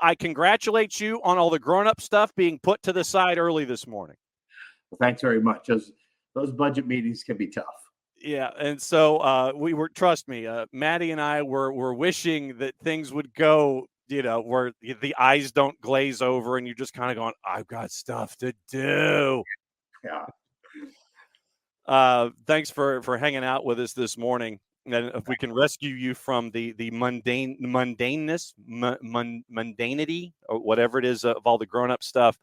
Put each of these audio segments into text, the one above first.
I congratulate you on all the grown-up stuff being put to the side early this morning. Well, thanks very much. Those budget meetings can be tough. Yeah, and so trust me, Maddie and I were wishing that things would go, where the eyes don't glaze over and you're just kind of going, I've got stuff to do. Yeah. Thanks for hanging out with us this morning. And if we can rescue you from the mundaneness, mundanity, or whatever it is of all the grown-up stuff.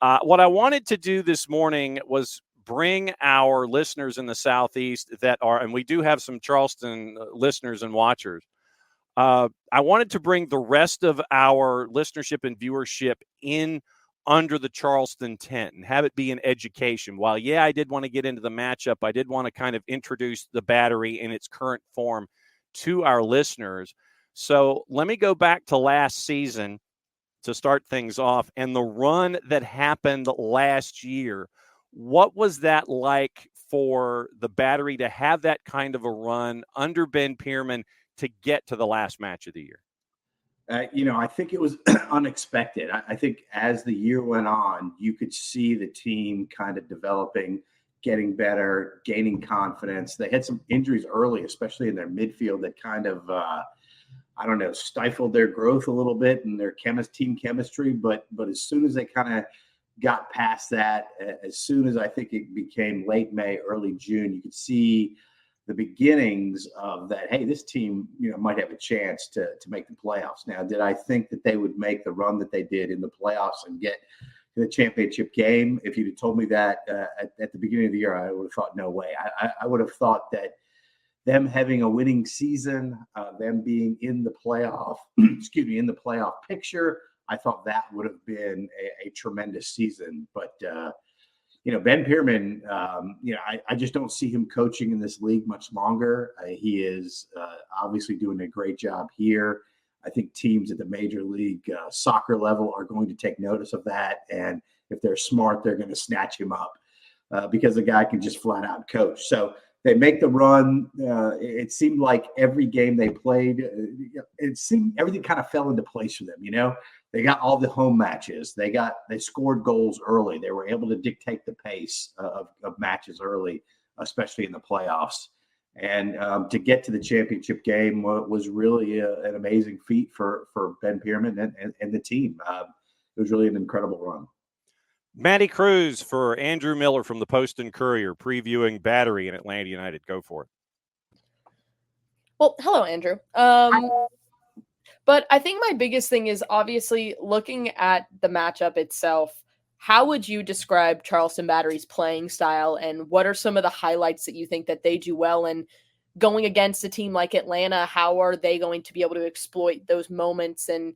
What I wanted to do this morning was bring our listeners in the Southeast and we do have some Charleston listeners and watchers. I wanted to bring the rest of our listenership and viewership in under the Charleston tent and have it be an education. While, I did want to get into the matchup, I did want to kind of introduce the Battery in its current form to our listeners. So let me go back to last season to start things off and the run that happened last year. What was that like for the Battery to have that kind of a run under Ben Pierman to get to the last match of the year? I think it was unexpected. I think as the year went on, you could see the team kind of developing, getting better, gaining confidence. They had some injuries early, especially in their midfield that kind of, stifled their growth a little bit and their team chemistry. But as soon as they kind of got past that, as soon as I think it became late May, early June, you could see the beginnings of that. Hey, this team, might have a chance to make the playoffs. Now, did I think that they would make the run that they did in the playoffs and get to the championship game? If you'd have told me that at the beginning of the year, I would have thought, no way. I would have thought that them having a winning season, them being in the playoff, in the playoff picture, I thought that would have been a tremendous season. But Ben Pierman, I just don't see him coaching in this league much longer. He is obviously doing a great job here. I think teams at the major league soccer level are going to take notice of that. And if they're smart, they're going to snatch him up because the guy can just flat out coach. So they make the run. It seemed like every game they played, everything kind of fell into place for them. They got all the home matches. They scored goals early. They were able to dictate the pace of matches early, especially in the playoffs. And to get to the championship game was really an amazing feat for Ben Pierman and the team. It was really an incredible run. Matty Cruz for Andrew Miller from the Post and Courier, previewing Battery in Atlanta United. Go for it. Well, hello, Andrew. But I think my biggest thing is obviously looking at the matchup itself. How would you describe Charleston Battery's playing style, and what are some of the highlights that you think that they do well? And going against a team like Atlanta, how are they going to be able to exploit those moments and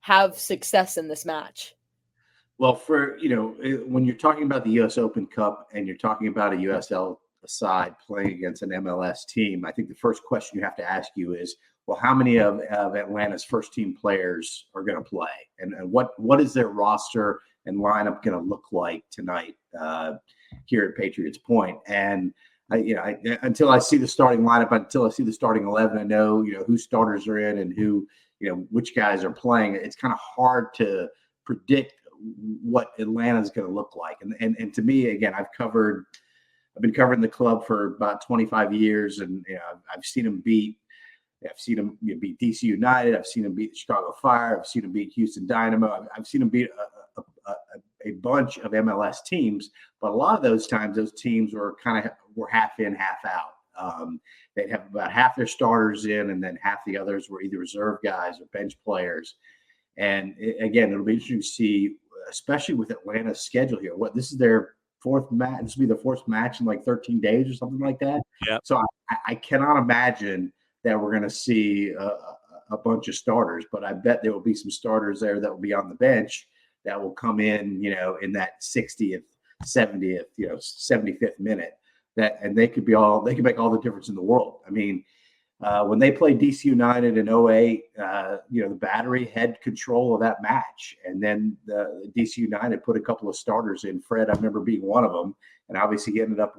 have success in this match? Well, when you're talking about the U.S. Open Cup and you're talking about a USL side playing against an MLS team, I think the first question you have to ask you is, well, how many of Atlanta's first team players are going to play, and what is their roster and lineup going to look like tonight here at Patriots Point? And until I see the starting lineup, until I see the starting 11, I know who starters are in and who which guys are playing. It's kind of hard to predict what Atlanta is going to look like. And to me, again, I've been covering the club for about 25 years, and I've seen them beat DC United. I've seen them beat Chicago Fire. I've seen them beat Houston Dynamo. I've seen them beat a bunch of MLS teams, but a lot of those times, those teams were half in, half out. They'd have about half their starters in, and then half the others were either reserve guys or bench players. And again, it'll be interesting to see, especially with Atlanta's schedule here. This is their fourth match. This will be the fourth match in like 13 days or something like that. Yeah. So I cannot imagine that we're going to see a bunch of starters, but I bet there will be some starters there that will be on the bench that will come in, in that 60th, 70th, 75th minute. And they could make all the difference in the world. I mean, when they played DC United in 2008, the Battery had control of that match. And then the DC United put a couple of starters in. Fred, I remember being one of them, and obviously he ended up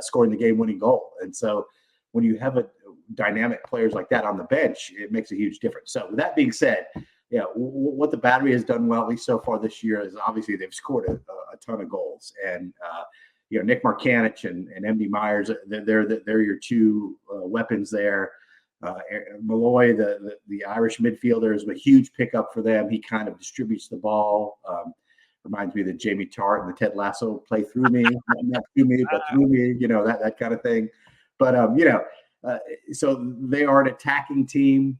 scoring the game-winning goal. And so when you have dynamic players like that on the bench, it makes a huge difference. So with that being said, what the Battery has done well, at least so far this year, is obviously they've scored a ton of goals. And, Nick Markanich and MD Myers, they're your two weapons there. Malloy, the Irish midfielder, is a huge pickup for them. He kind of distributes the ball. Reminds me that Jamie Tart and the Ted Lasso play through me, not through me, but through me, that kind of thing. But, so they are an attacking team.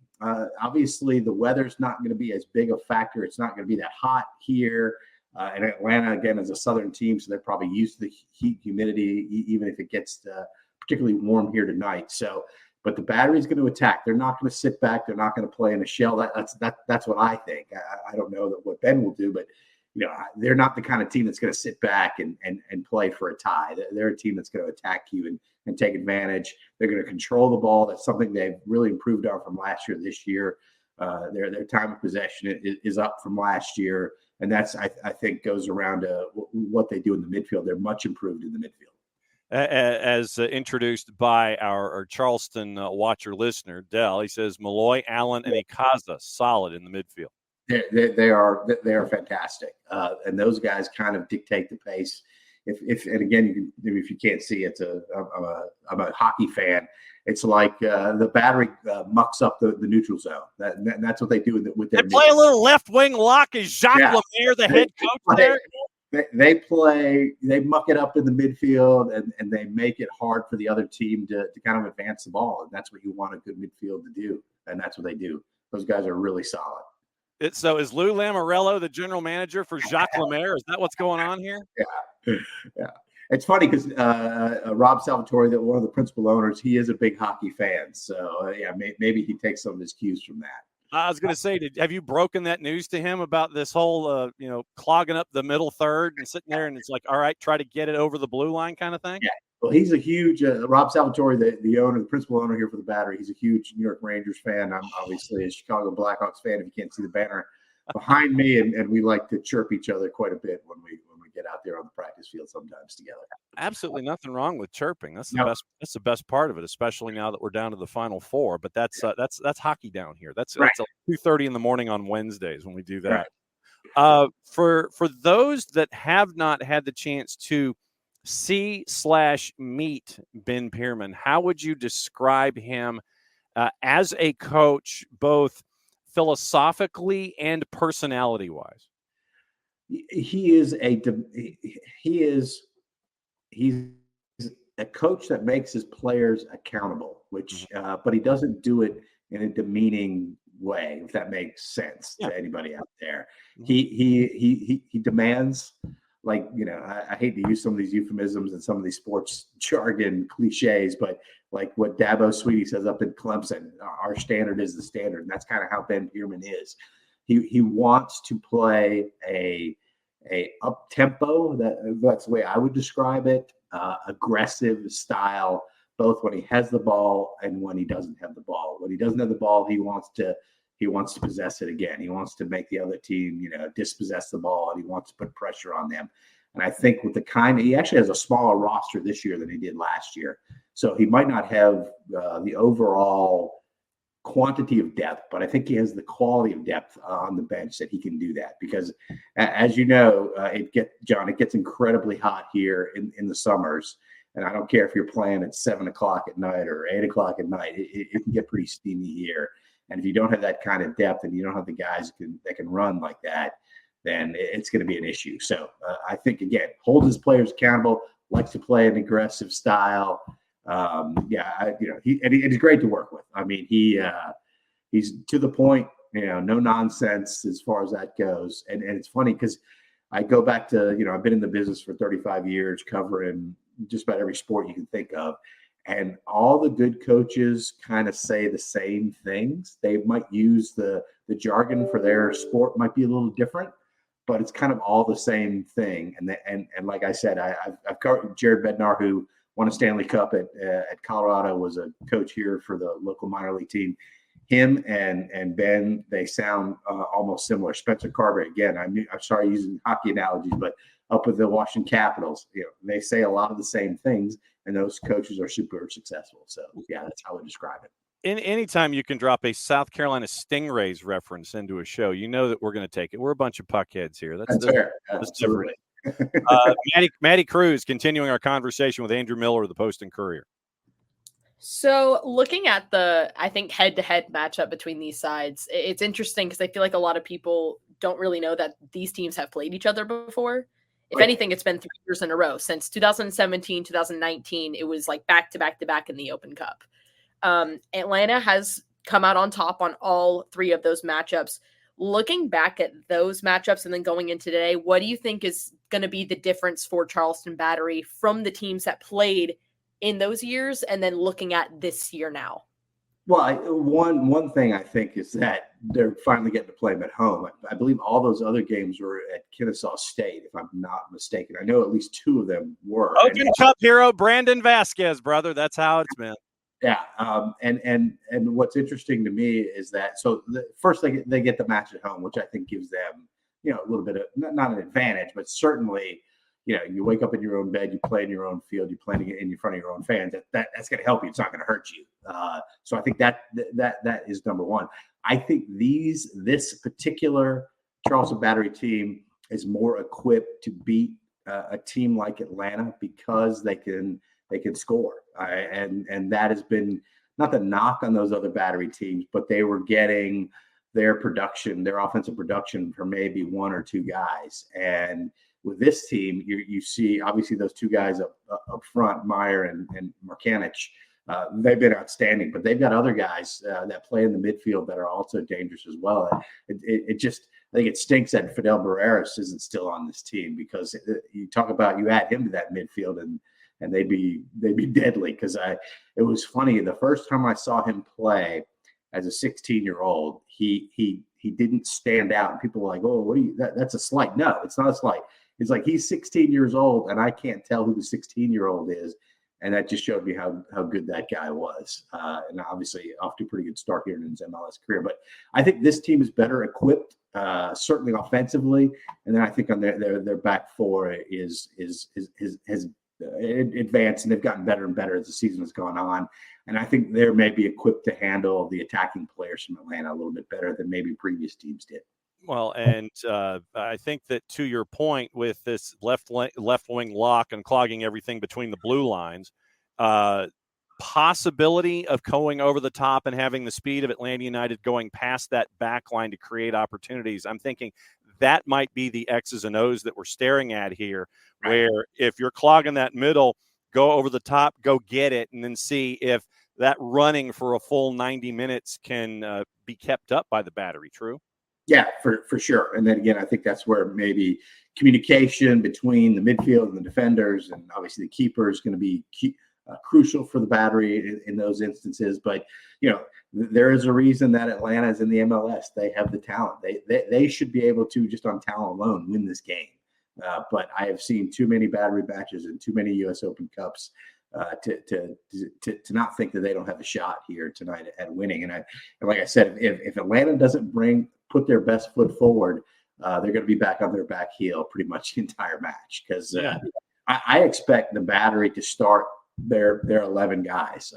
Obviously, the weather's not going to be as big a factor. It's not going to be that hot here. And Atlanta, again, is a southern team, so they're probably used to the heat, humidity, even if it gets particularly warm here tonight. So, but the Battery is going to attack. They're not going to sit back. They're not going to play in a shell. That's what I think. I don't know what Ben will do, but they're not the kind of team that's going to sit back and play for a tie. They're a team that's going to attack you and take advantage. They're going to control the ball. That's something they've really improved on from last year. This year, their time of possession is up from last year. And that's, I think, goes around to what they do in the midfield. They're much improved in the midfield. As introduced by our Charleston watcher listener, Dell, he says Malloy, Allen, and Ikaza solid in the midfield. They are fantastic. And those guys kind of dictate the pace. And again, if you can't see, I'm a hockey fan. It's like the Battery mucks up the neutral zone. That's what they do with their. They play a little left wing lock. Is Jacques Lemaire the head coach there? They muck it up in the midfield and they make it hard for the other team to kind of advance the ball. And that's what you want a good midfield to do. And that's what they do. Those guys are really solid. So is Lou Lamoriello the general manager for Jacques Lemaire? Is that what's going on here? Yeah. It's funny because Rob Salvatore, one of the principal owners, he is a big hockey fan. So, maybe he takes some of his cues from that. I was going to say, have you broken that news to him about this whole, clogging up the middle third and sitting there and it's like, all right, try to get it over the blue line kind of thing? Yeah. Well, he's a huge Rob Salvatore, the owner, the principal owner here for the Battery. He's a huge New York Rangers fan. I'm obviously a Chicago Blackhawks fan. If you can't see the banner behind me, and we like to chirp each other quite a bit when we get out there on the practice field sometimes together. Absolutely nothing wrong with chirping. That's the best. That's the best part of it, especially now that we're down to the Final Four. But that's hockey down here. That's 2:30 in the morning on Wednesdays when we do that. Right. For those that have not had the chance to see/meet Ben Pierman, how would you describe him as a coach, both philosophically and personality-wise? He's a coach that makes his players accountable, but he doesn't do it in a demeaning way, if that makes sense to anybody out there. He demands, I hate to use some of these euphemisms and some of these sports jargon cliches, but like what Dabo Sweetie says up in Clemson, our standard is the standard. And that's kind of how Ben Pierman is. He wants to play a up tempo. That's the way I would describe it. Aggressive style, both when he has the ball and when he doesn't have the ball. When he doesn't have the ball, he wants to possess it again. He wants to make the other team, dispossess the ball, and he wants to put pressure on them. And I think with he actually has a smaller roster this year than he did last year. So he might not have the overall quantity of depth, but I think he has the quality of depth on the bench that he can do that. Because as you know, it gets incredibly hot here in the summers. And I don't care if you're playing at 7:00 at night or 8:00 at night, it can get pretty steamy here. And if you don't have that kind of depth and you don't have the guys that can run like that, then it's going to be an issue. So I think, again, holds his players accountable, likes to play an aggressive style. He's great to work with. I mean, he's to the point, no nonsense as far as that goes. And it's funny because I go back to, I've been in the business for 35 years covering just about every sport you can think of. And all the good coaches kind of say the same things. They might use the jargon for their sport might be a little different, but it's kind of all the same thing. And like I said, I've covered Jared Bednar, who won a Stanley Cup at Colorado, was a coach here for the local minor league team. Him and Ben, they sound almost similar. Spencer Carver, again, I'm sorry using hockey analogies, but up with the Washington Capitals, they say a lot of the same things, and those coaches are super successful. So, that's how I would describe it. Anytime you can drop a South Carolina Stingrays reference into a show, you know that we're going to take it. We're a bunch of puckheads here. That's fair. That's Absolutely. different. Maddie Cruz, continuing our conversation with Andrew Miller of the Post and Courier. So looking at the, I think, head-to-head matchup between these sides, it's interesting because I feel like a lot of people don't really know that these teams have played each other before. If anything, it's been 3 years in a row. Since 2017, 2019, it was like back-to-back-to-back in the Open Cup. Atlanta has come out on top on all 3 of those matchups. Looking back at those matchups and then going into today, what do you think is going to be the difference for Charleston Battery from the teams that played in those years and then looking at this year now? Well, one thing I think is that they're finally getting to play them at home. I believe all those other games were at Kennesaw State, if I'm not mistaken. I know at least 2 of them were. Open Cup hero Brandon Vasquez, brother. That's how it's been. Yeah, and what's interesting to me is that first they get the match at home, which I think gives them a little bit of not an advantage, but certainly you wake up in your own bed, you play in your own field, you're playing in front of your own fans. That's going to help you. It's not going to hurt you. So I think that is number one. I think this particular Charleston Battery team is more equipped to beat a team like Atlanta because they can score. And that has been not the knock on those other Battery teams, but they were getting their offensive production from maybe 1 or 2 guys. And with this team, you see obviously those 2 guys up front, Meyer and Markanich. They've been outstanding, but they've got other guys that play in the midfield that are also dangerous as well. It just, I think it stinks that Fidel Barreras isn't still on this team, because you talk about, you add him to that midfield and they'd be deadly. Because it was funny, the first time I saw him play as a 16-year-old, he didn't stand out, and people were like, "Oh, what are you? That's a slight." No, it's not a slight. It's like, he's 16 years old, and I can't tell who the 16-year-old is. And that just showed me how good that guy was. And obviously off to a pretty good start here in his MLS career. But I think this team is better equipped, certainly offensively. And then I think on their back 4 has advanced, and they've gotten better and better as the season has gone on. And I think they're maybe equipped to handle the attacking players from Atlanta a little bit better than maybe previous teams did. Well, and I think that, to your point, with this left wing lock and clogging everything between the blue lines, possibility of going over the top and having the speed of Atlanta United going past that back line to create opportunities. I'm thinking that might be the X's and O's that we're staring at here, where if you're clogging that middle, go over the top, go get it, and then see if that running for a full 90 minutes can be kept up by the Battery. True? Yeah, for sure. And then again, I think that's where maybe communication between the midfield and the defenders, and obviously the keeper, is going to be crucial for the Battery in those instances. But there is a reason that Atlanta is in the MLS. They have the talent. They should be able to, just on talent alone, win this game. But I have seen too many Battery matches and too many U.S. Open Cups to not think that they don't have a shot here tonight at winning. And like I said, if Atlanta doesn't put their best foot forward, they're going to be back on their back heel pretty much the entire match. Because I expect the Battery to start their 11 guys.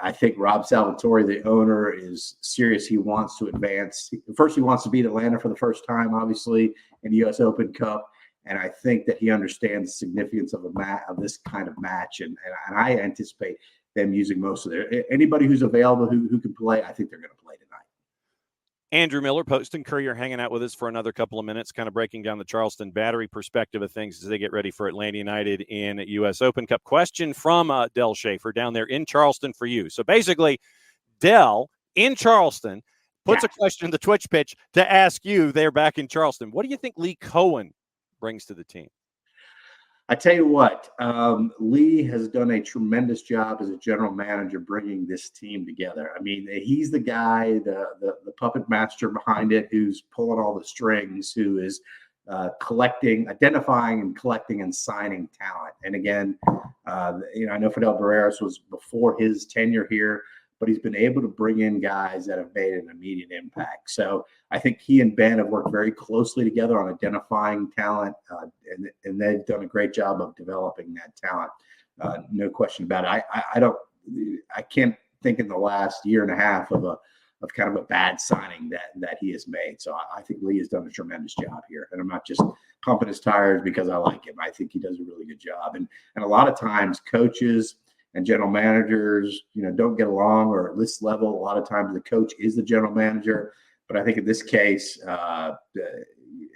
I think Rob Salvatore, the owner, is serious. He wants to advance. First, he wants to beat Atlanta for the first time, obviously, in the U.S. Open Cup. And I think that he understands the significance of this kind of match. And I anticipate them using most of anybody who's available who can play. I think they're going to play tonight. Andrew Miller, Post and Courier, hanging out with us for another couple of minutes, kind of breaking down the Charleston Battery perspective of things as they get ready for Atlanta United in U.S. Open Cup. Question from Del Schaefer down there in Charleston for you. So basically, Del in Charleston puts a question in the Twitch pitch to ask you there back in Charleston. What do you think Lee Cohen brings to the team? I tell you what, Lee has done a tremendous job as a general manager bringing this team together. I mean, he's the guy, the puppet master behind it, who's pulling all the strings, who is identifying and collecting and signing talent. And again, I know Fidel Barreras was before his tenure here, but he's been able to bring in guys that have made an immediate impact. So I think he and Ben have worked very closely together on identifying talent, and they've done a great job of developing that talent. No question about it. I can't think in the last year and a half of kind of a bad signing that he has made. So I think Lee has done a tremendous job here, and I'm not just pumping his tires because I like him. I think he does a really good job, and a lot of times coaches and general managers, don't get along, or at this level, a lot of times the coach is the general manager. But I think in this case,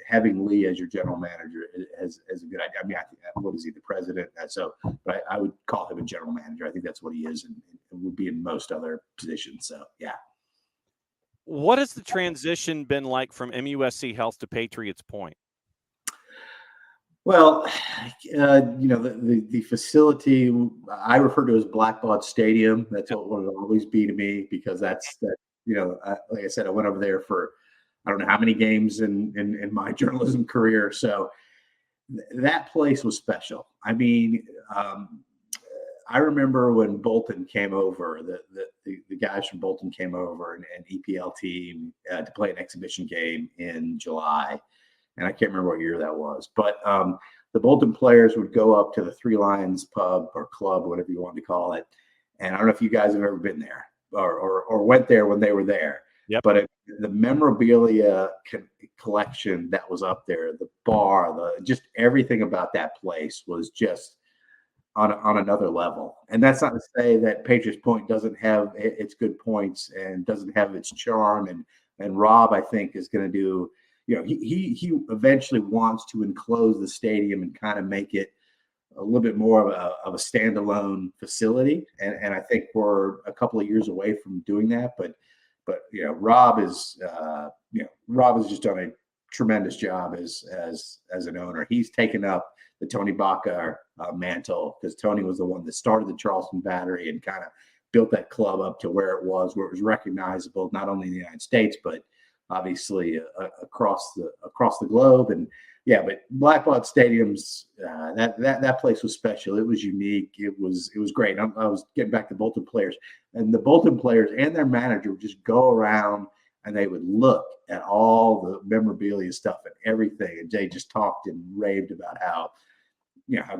having Lee as your general manager is a good idea. I mean, what is he, the president? But I would call him a general manager. I think that's what he is, and would be in most other positions. So, yeah. What has the transition been like from MUSC Health to Patriots Point? Well, the facility I refer to as Blackbaud Stadium. That's what it'll always be to me, because like I said, I went over there for I don't know how many games in my journalism career. So that place was special. I mean, I remember when Bolton came over, the guys from Bolton came over and EPL team to play an exhibition game in July. And I can't remember what year that was, but the Bolton players would go up to the Three Lions pub or club, whatever you want to call it. And I don't know if you guys have ever been there or went there when they were there. Yep. But the memorabilia collection that was up there, the bar, just everything about that place was just on another level. And that's not to say that Patriots Point doesn't have its good points and doesn't have its charm. And Rob, I think, is going to do. He eventually wants to enclose the stadium and kind of make it a little bit more of a standalone facility. And I think we're a couple of years away from doing that. But Rob has just done a tremendous job as an owner. He's taken up the Tony Baca mantle, because Tony was the one that started the Charleston Battery and kind of built that club up to where it was recognizable, not only in the United States, but obviously across the globe. And but Blackbaud Stadium's that place was special. It was unique. It was great. I was getting back to Bolton players, and the Bolton players and their manager would just go around and they would look at all the memorabilia stuff and everything. And they just talked and raved about how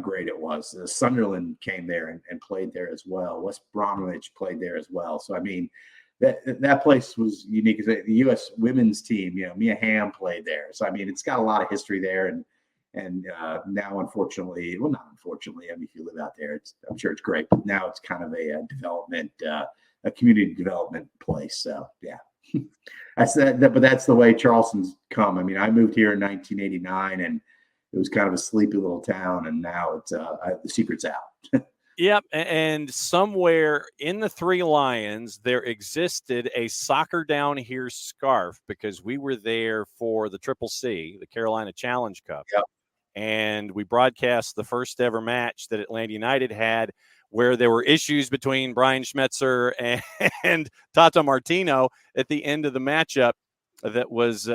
great it was. Sunderland came there and played there as well. West Bromwich played there as well. So I mean, that place was unique. The U.S. women's team, Mia Hamm played there. So, I mean, it's got a lot of history there. And now, unfortunately, well, not unfortunately, I mean, if you live out there, I'm sure it's great. But now it's kind of a community development place. So, yeah, that's that. But that's the way Charleston's come. I mean, I moved here in 1989, and it was kind of a sleepy little town. And now it's the secret's out. Yep, and somewhere in the Three Lions, there existed a Soccer Down Here scarf, because we were there for the CCC, the Carolina Challenge Cup. Yep. And we broadcast the first ever match that Atlanta United had, where there were issues between Brian Schmetzer and Tata Martino at the end of the matchup that was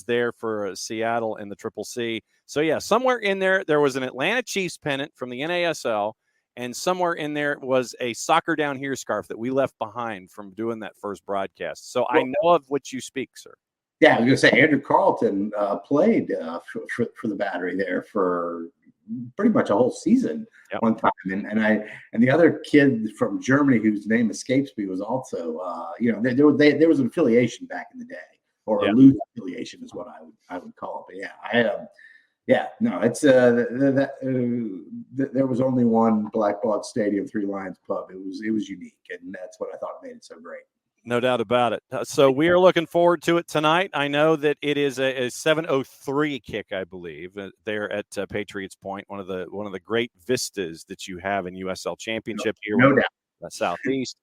there for Seattle and the CCC. So, yeah, somewhere in there was an Atlanta Chiefs pennant from the NASL. And somewhere in there was a Soccer Down Here scarf that we left behind from doing that first broadcast. So I know of which you speak, sir. Yeah, I was going to say Andrew Carlton played for the Battery there for pretty much a whole season one time. And the other kid from Germany whose name escapes me was also, there was an affiliation back in the day, or a loose affiliation is what I would call it. But it's there was only one Blackbaud Stadium Three Lions pub. It was unique, and that's what I thought made it so great. No doubt about it. So we are looking forward to it tonight. I know that it is a 7:03 kick, I believe, there at Patriots Point, one of the great vistas that you have in USL Championship here, no doubt, Southeast.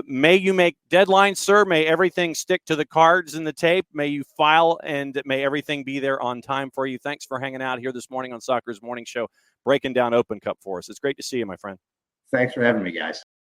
May you make deadlines, sir. May everything stick to the cards and the tape. May you file, and may everything be there on time for you. Thanks for hanging out here this morning on Soccer's Morning Show, breaking down Open Cup for us. It's great to see you, my friend. Thanks for having me, guys.